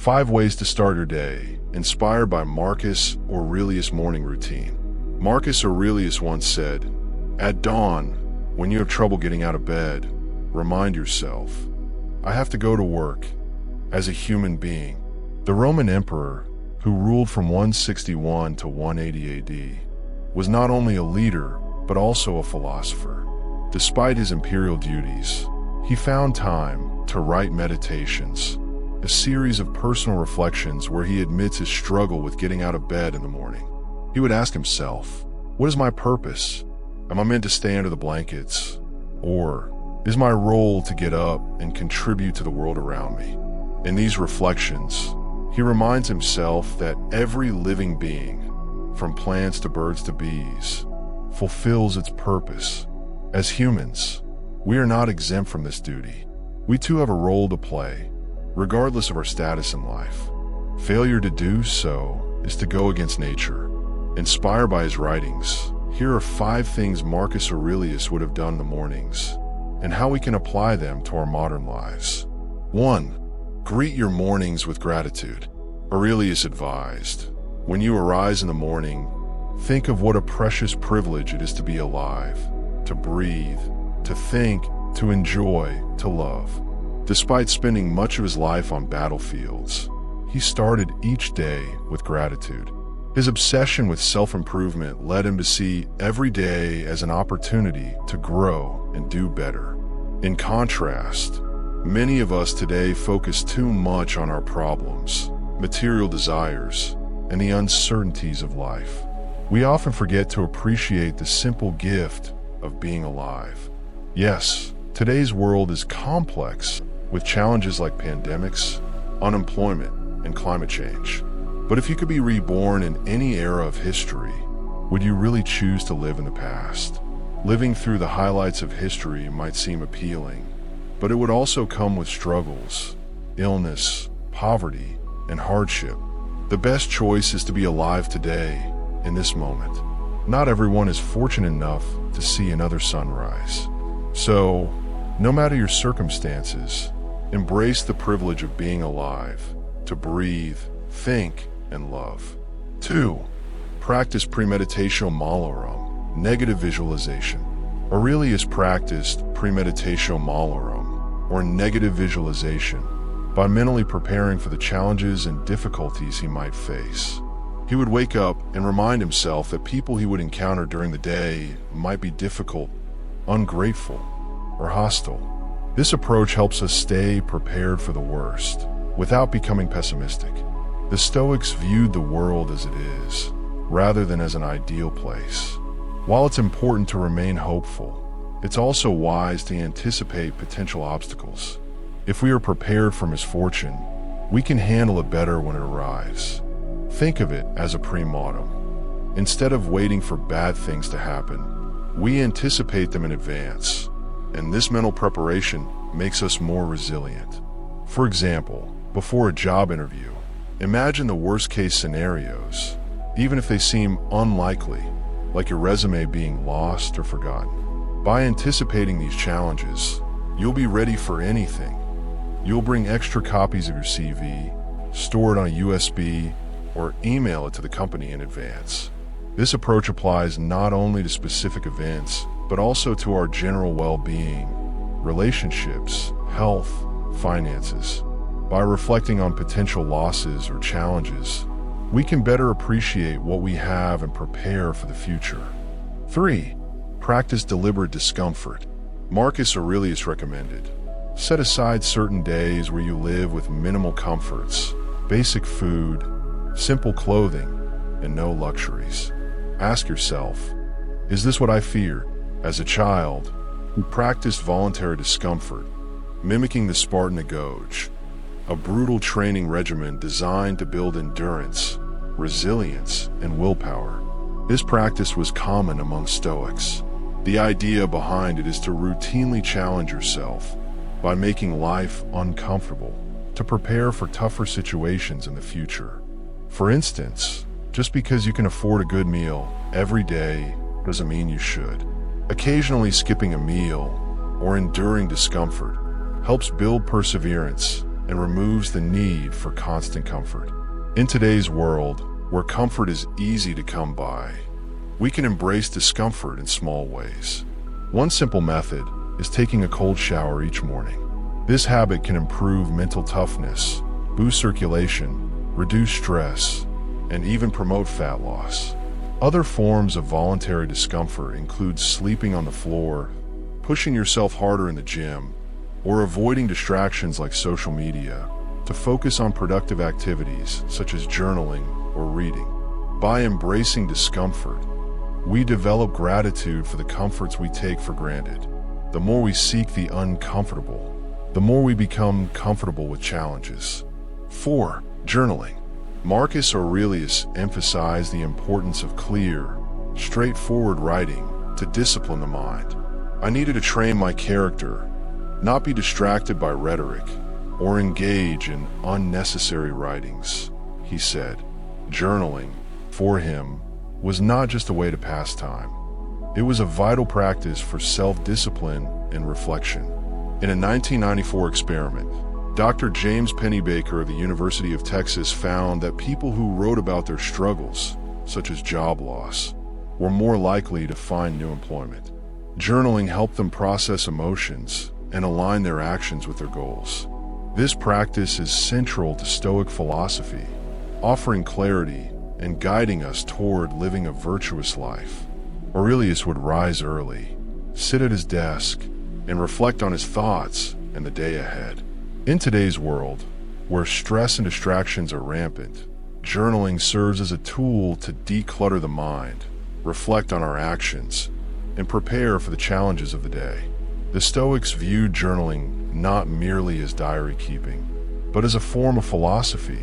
5 ways to start your day, inspired by Marcus Aurelius' morning routine. Marcus Aurelius once said, "At dawn, when you have trouble getting out of bed, remind yourself, I have to go to work as a human being." The Roman Emperor, who ruled from 161 to 180 AD, was not only a leader, but also a philosopher. Despite his imperial duties, he found time to write Meditations, a series of personal reflections where he admits his struggle with getting out of bed in the morning. He would ask himself, what is my purpose? Am I meant to stay under the blankets? Or is my role to get up and contribute to the world around me? In these reflections, he reminds himself that every living being, from plants to birds to bees, fulfills its purpose. As humans, we are not exempt from this duty. We too have a role to play, regardless of our status in life. Failure to do so is to go against nature. Inspired by his writings, here are 5 things Marcus Aurelius would have done in the mornings, and how we can apply them to our modern lives. 1. Greet your mornings with gratitude. Aurelius advised, when you arise in the morning, think of what a precious privilege it is to be alive, to breathe, to think, to enjoy, to love. Despite spending much of his life on battlefields, he started each day with gratitude. His obsession with self-improvement led him to see every day as an opportunity to grow and do better. In contrast, many of us today focus too much on our problems, material desires, and the uncertainties of life. We often forget to appreciate the simple gift of being alive. Yes, today's world is complex, with challenges like pandemics, unemployment, and climate change. But if you could be reborn in any era of history, would you really choose to live in the past? Living through the highlights of history might seem appealing, but it would also come with struggles, illness, poverty, and hardship. The best choice is to be alive today, in this moment. Not everyone is fortunate enough to see another sunrise. So, no matter your circumstances, embrace the privilege of being alive, to breathe, think, and love. 2. Practice premeditatio malorum, negative visualization. Aurelius practiced premeditatio malorum, or negative visualization, by mentally preparing for the challenges and difficulties he might face. He would wake up and remind himself that people he would encounter during the day might be difficult, ungrateful, or hostile. This approach helps us stay prepared for the worst, without becoming pessimistic. The Stoics viewed the world as it is, rather than as an ideal place. While it's important to remain hopeful, it's also wise to anticipate potential obstacles. If we are prepared for misfortune, we can handle it better when it arrives. Think of it as a pre-mortem. Instead of waiting for bad things to happen, we anticipate them in advance, and this mental preparation makes us more resilient. For example, before a job interview, imagine the worst-case scenarios, even if they seem unlikely, like your resume being lost or forgotten. By anticipating these challenges, you'll be ready for anything. You'll bring extra copies of your CV, store it on a USB, or email it to the company in advance. This approach applies not only to specific events, but also to our general well-being, relationships, health, finances. By reflecting on potential losses or challenges, we can better appreciate what we have and prepare for the future. 3. Practice deliberate discomfort. Marcus Aurelius recommended, set aside certain days where you live with minimal comforts, basic food, simple clothing, and no luxuries. Ask yourself, is this what I feared? As a child, who practiced voluntary discomfort, mimicking the Spartan Agoge, a brutal training regimen designed to build endurance, resilience, and willpower. This practice was common among Stoics. The idea behind it is to routinely challenge yourself by making life uncomfortable, to prepare for tougher situations in the future. For instance, just because you can afford a good meal every day doesn't mean you should. Occasionally skipping a meal or enduring discomfort helps build perseverance and removes the need for constant comfort. In today's world, where comfort is easy to come by, we can embrace discomfort in small ways. One simple method is taking a cold shower each morning. This habit can improve mental toughness, boost circulation, reduce stress, and even promote fat loss. Other forms of voluntary discomfort include sleeping on the floor, pushing yourself harder in the gym, or avoiding distractions like social media to focus on productive activities such as journaling or reading. By embracing discomfort, we develop gratitude for the comforts we take for granted. The more we seek the uncomfortable, the more we become comfortable with challenges. 4. Journaling. Marcus Aurelius emphasized the importance of clear, straightforward writing to discipline the mind. I needed to train my character, not be distracted by rhetoric, or engage in unnecessary writings, he said. Journaling, for him, was not just a way to pass time. It was a vital practice for self-discipline and reflection. In a 1994 experiment, Dr. James Pennebaker of the University of Texas found that people who wrote about their struggles, such as job loss, were more likely to find new employment. Journaling helped them process emotions and align their actions with their goals. This practice is central to Stoic philosophy, offering clarity and guiding us toward living a virtuous life. Aurelius would rise early, sit at his desk, and reflect on his thoughts and the day ahead. In today's world, where stress and distractions are rampant, journaling serves as a tool to declutter the mind, reflect on our actions, and prepare for the challenges of the day. The Stoics viewed journaling not merely as diary keeping, but as a form of philosophy,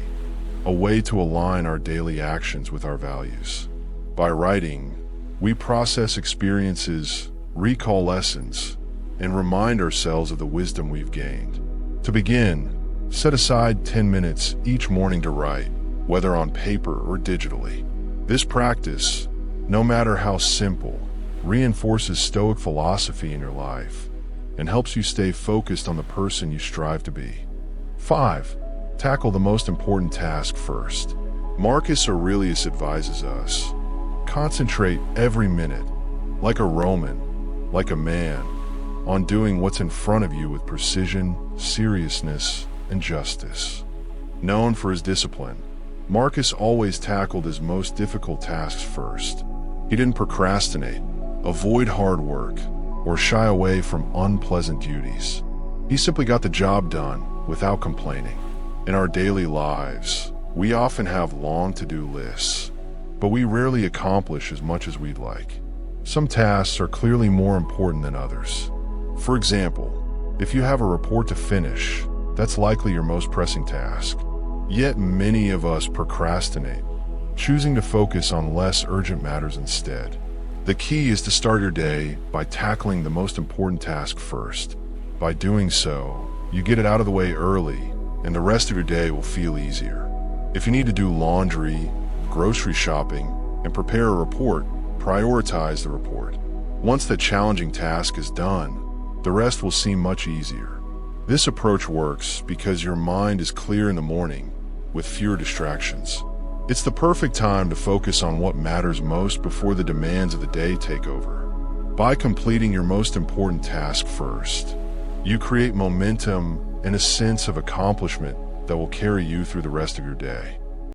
a way to align our daily actions with our values. By writing, we process experiences, recall lessons, and remind ourselves of the wisdom we've gained. To begin, set aside 10 minutes each morning to write, whether on paper or digitally. This practice, no matter how simple, reinforces Stoic philosophy in your life and helps you stay focused on the person you strive to be. 5. Tackle the most important task first. Marcus Aurelius advises us, concentrate every minute, like a Roman, like a man, on doing what's in front of you with precision, seriousness, and justice. Known for his discipline, Marcus always tackled his most difficult tasks first. He didn't procrastinate, avoid hard work, or shy away from unpleasant duties. He simply got the job done without complaining. In our daily lives, we often have long to-do lists, but we rarely accomplish as much as we'd like. Some tasks are clearly more important than others. For example, if you have a report to finish, that's likely your most pressing task. Yet many of us procrastinate, choosing to focus on less urgent matters instead. The key is to start your day by tackling the most important task first. By doing so, you get it out of the way early, and the rest of your day will feel easier. If you need to do laundry, grocery shopping, and prepare a report, prioritize the report. Once the challenging task is done, the rest will seem much easier. This approach works because your mind is clear in the morning, with fewer distractions. It's the perfect time to focus on what matters most before the demands of the day take over. By completing your most important task first, you create momentum and a sense of accomplishment that will carry you through the rest of your day.